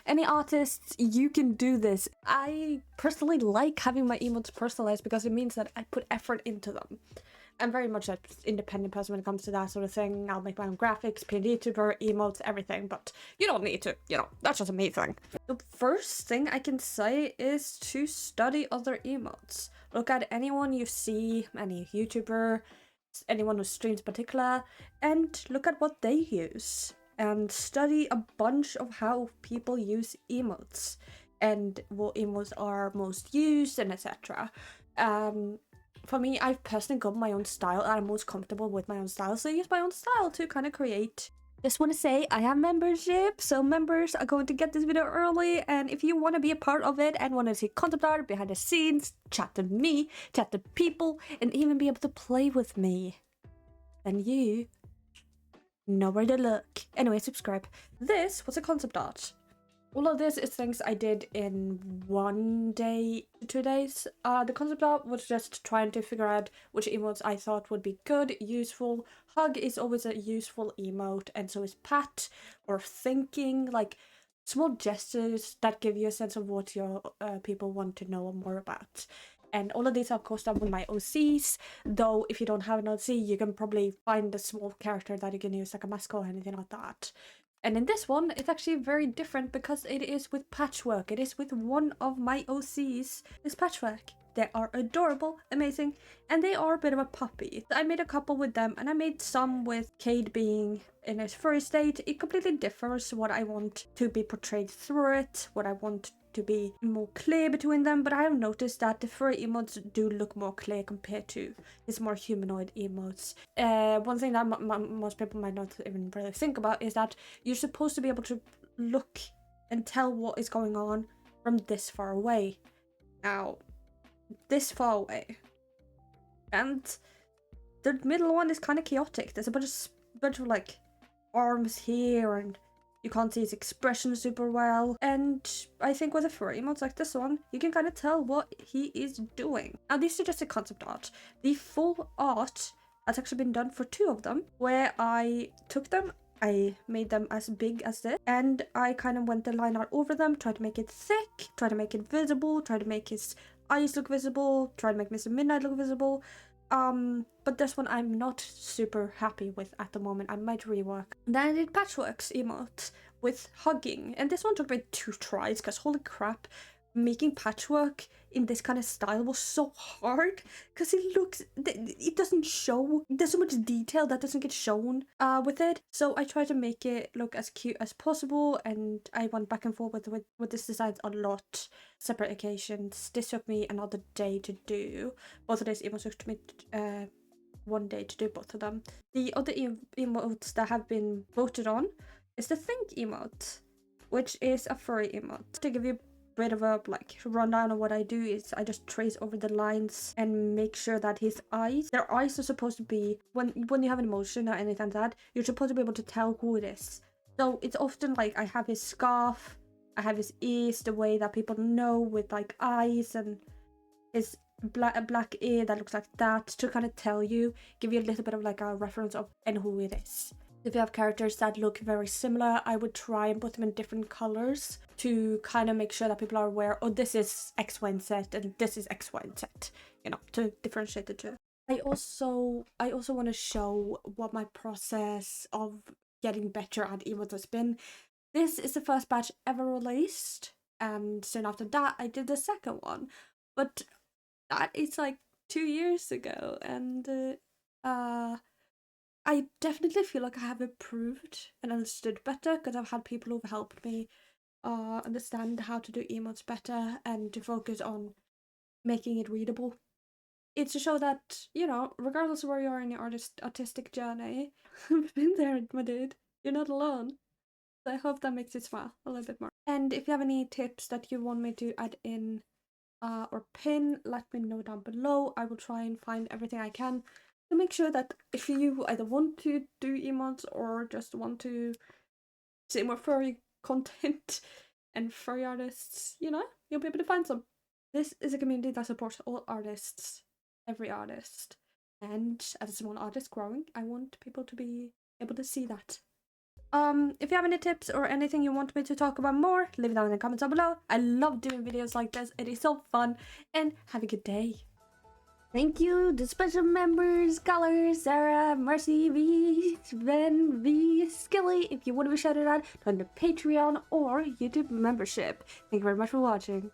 any artists, you can do this. I personally like having my emotes personalized because it means that I put effort into them. I'm very much an independent person when it comes to that sort of thing. I'll make my own graphics, paid YouTuber, emotes, everything, but you don't need to, you know, that's just a me thing. The first thing I can say is to study other emotes. Look at anyone you see, any YouTuber, anyone who streams in particular, and look at what they use. And study a bunch of how people use emotes and what emotes are most used and etc. For me, I've personally got my own style and I'm most comfortable with my own style, so I use my own style to kind of create. Just want to say I have membership, so members are going to get this video early, and if you want to be a part of it and want to see concept art, behind the scenes, chat to me, chat to people, and even be able to play with me, then you know where to look. Anyway, subscribe. This was a concept art. All of this is things I did in 1 day to 2 days. The concept art was just trying to figure out which emotes I thought would be good, useful. Hug is always a useful emote, and so is pat or thinking, like small gestures that give you a sense of what your people want to know more about. And all of these are of course done with my OCs, though if you don't have an OC, you can probably find a small character that you can use, like a mascot or anything like that. And in this one, it's actually very different because it is with patchwork. It is with one of my OCs. It's patchwork. They are adorable, amazing, and they are a bit of a puppy. I made a couple with them, and I made some with Cade being in his furry state. It completely differs what I want to be portrayed through it, what I want to be more clear between them, but I have noticed that the furry emotes do look more clear compared to his more humanoid emotes. One thing that most people might not even really think about is that you're supposed to be able to look and tell what is going on from this far away. Now, this far away. And the middle one is kind of chaotic. There's a bunch of like arms here, and you can't see his expression super well. And I think with a furry emotes like this one, you can kind of tell what he is doing. Now, these are just a concept art. The full art has actually been done for 2 of them, where I took them, I made them as big as this, and I kind of went the line art over them, tried to make it thick, tried to make it visible, tried to make his eyes look visible, tried to make Mr. Midnight look visible. But this one I'm not super happy with at the moment. I might rework. Then I did Patchwork's emote with hugging, and this one took me 2 tries because holy crap, making Patchwork in this kind of style was so hard because it doesn't show, there's so much detail that doesn't get shown with it. So I tried to make it look as cute as possible, and I went back and forth with this design a lot, separate occasions. This took me another day to do. Both of these emotes took me 1 day to do both of them. The other emotes that have been voted on is the think emote, which is a furry emote. To give you bit of a like rundown of what I do is I just trace over the lines and make sure that his eyes, their eyes are supposed to be, when you have an emotion or anything like that, you're supposed to be able to tell who it is. So it's often like I have his scarf, I have his ears, the way that people know with like eyes, and his black ear that looks like that, to kind of tell you, give you a little bit of like a reference of and who it is. If you have characters that look very similar, I would try and put them in different colors to kind of make sure that people are aware, oh, this is X, Y, and Z, and this is X, Y, and Z, you know, to differentiate the two. I also want to show what my process of getting better at emotes has been. This is the first batch ever released, and soon after that I did the second one, but that is like 2 years ago, and I definitely feel like I have improved and understood better because I've had people who've helped me understand how to do emotes better and to focus on making it readable. It's to show that, you know, regardless of where you are in your artistic journey, I've been there, my dude. You're not alone. So I hope that makes you smile a little bit more. And if you have any tips that you want me to add in or pin, let me know down below. I will try and find everything I can to make sure that if you either want to do emotes or just want to see more furry content and furry artists, you know, you'll be able to find some. This is a community that supports all artists, every artist. And as a small artist growing, I want people to be able to see that. If you have any tips or anything you want me to talk about more, leave it down in the comments down below. I love doing videos like this. It is so fun. And have a good day. Thank you to special members, Color, Sarah, Mercy V, Sven V, Skilly. If you want to be shouted out, join the Patreon or YouTube membership. Thank you very much for watching.